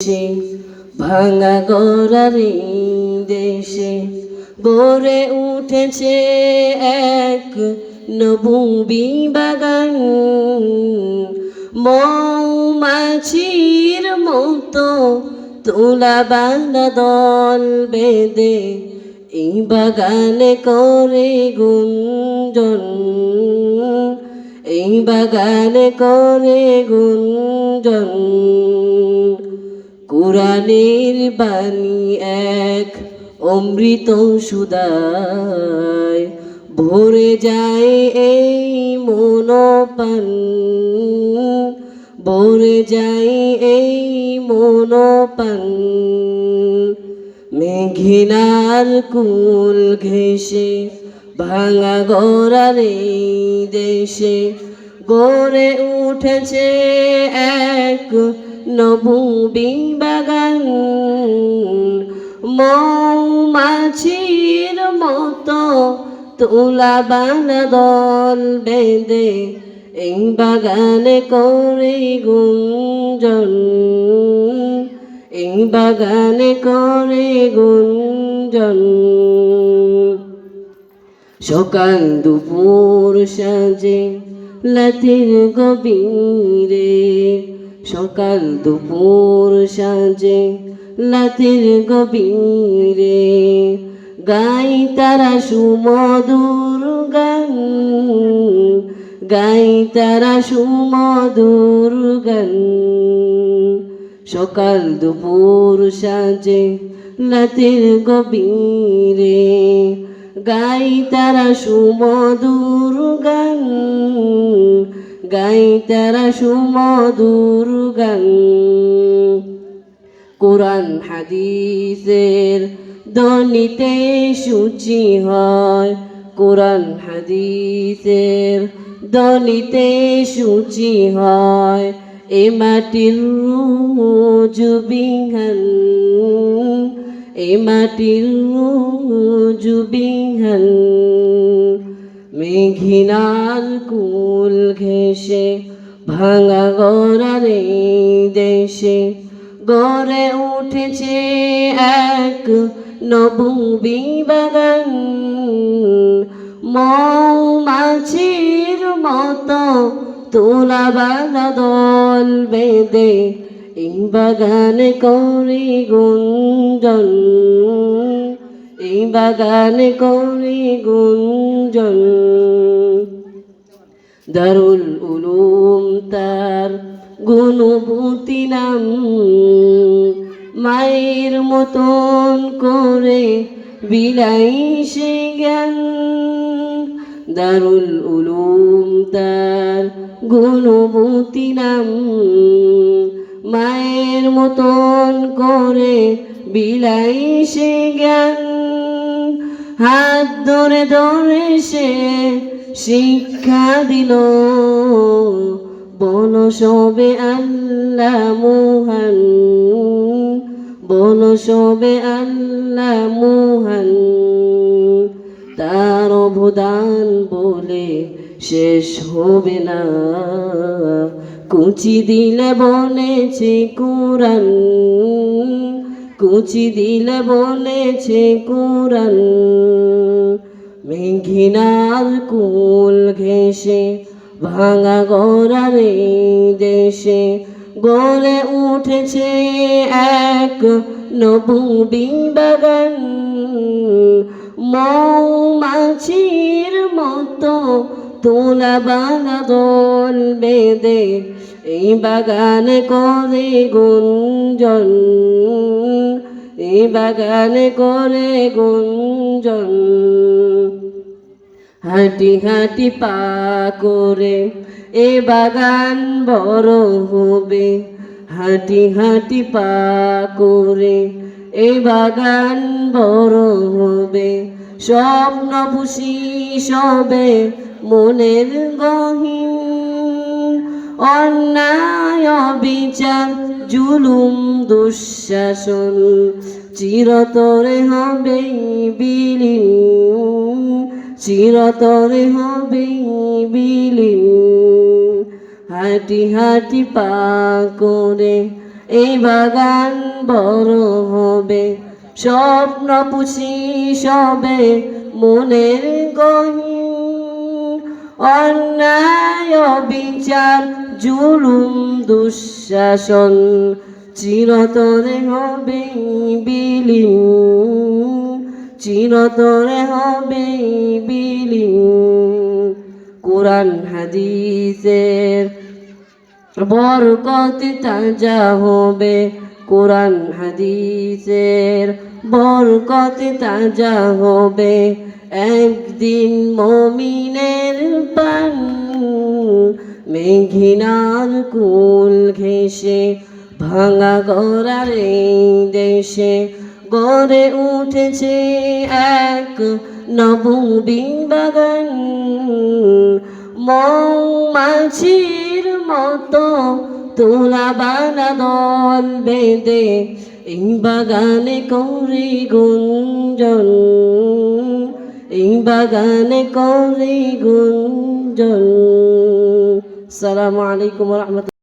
দেশে ভাঙা গড়ার এই দেশে গড়ে উঠেছে এক নবুবি বাগান। মৌমাছির মতো তুলা বাঁধা দল বেঁধে এই বাগানে করে গুঞ্জন, এই বাগানে করে গুঞ্জন। কোরআনের বাণী এক অমৃত সুধায় ভরে যায় এই মনোপান, ভরে যায় এই মনোপান। মেঘিনার কুল ঘেঁষে ভাঙা গড়ার এই দেশে গড়ে উঠেছে এক নবুবি বাগান। মৌমাছির মতো তুলা বাঁধা দল বেঁধে এই বাগানে করে গুঞ্জন, এই বাগানে করে গুঞ্জন। সকাল দুপুর সাজে লাতির গভীরে, সকাল দুপুর সাজে লাতির গভীরে গাই তারা সুমধুর গান, গাই তারা সুমধুর গান। সকাল দুপুর সাজে লাতির গভীরে গাই তারা সুমধুর গান, গাই তারা সুমধুর গান। কোরআন হাদিসের ধ্বনিতে সূচি হয়, কোরআন হাদিসের ধ্বনিতে সূচি হয় এ মাটির রুজুবিহান, এ মাটির রুজুবিহান। মেঘিনার কুল ঘেঁষে ভাঙা গড়ার এই দেশে গড়ে উঠেছে এক নবুবি বাগান। মৌমাছির মতো তুলা বাঁধা দল বেঁধে এই বাগানে করে গুঞ্জন, এই বাগানে করে গুঞ্জন। দারুল উলুম তার গুণবতী নাম, মায়ের মতন করে বিলাই সে জ্ঞান। দারুল উলুম তার গুণবতী নাম, মায়ের মতন করে বিলাই সে জ্ঞান। হাত ধরে ধরে সে শিক্ষা দিল, বলো সবে আল্লাহ মহান, বলো সবে আল্লাহ মহান। তার অবদান বলে শেষ হবে না, কুচি দিলে বলেছে কোরআন, কুচি দিলে বলেছে কোরআন। মেঘিনার কুল ঘেঁষে ভাঙা গড়ার এই দেশে গড়ে উঠেছে এক নবুবি বাগান। মৌমাছির মতো তুলা বাঁধা দল বেঁধে এই বাগানে করে গুঞ্জন, এই বাগানে করে গুঞ্জন। হাঁটি হাঁটি পা করে এ বাগান বড় হবে, হাঁটি হাঁটি পা করে এ বাগান বড় হবে। স্বপ্ন বুঝি সবে মনের গহীন, অন্যায় অবিচার জুলুম দুঃশাসন চিরতরে হবে বিলীন, চিরতরে হবে বিলীন। হাঁটি হাঁটি পা করে এই বাগান বড় হবে, স্বপ্ন পুষি সবে মনের গহীন। অন্যায় অবিচার জুলুম দুঃশাসন চিরতরে হবে বিলীন, চিরতরে হবে বিলীন। কোরআন হাদিসের বরকতে তাজা হবে, কোরআন হাদিসের বরকতে তাজা হবে। একদিন মমিনের পান মেঘিনার কুল ঘেঁষে ভাঙা গড়ার এই দেশে গড়ে উঠেছে এক নবীন বাগান। মৌমাছির মতো তোলা বানা দল বেঁধে এই বাগানে করি গুঞ্জন, এই বাগানে করি গুঞ্জন। আসসালামু আলাইকুম ওয়া রাহমাতুল্লাহ।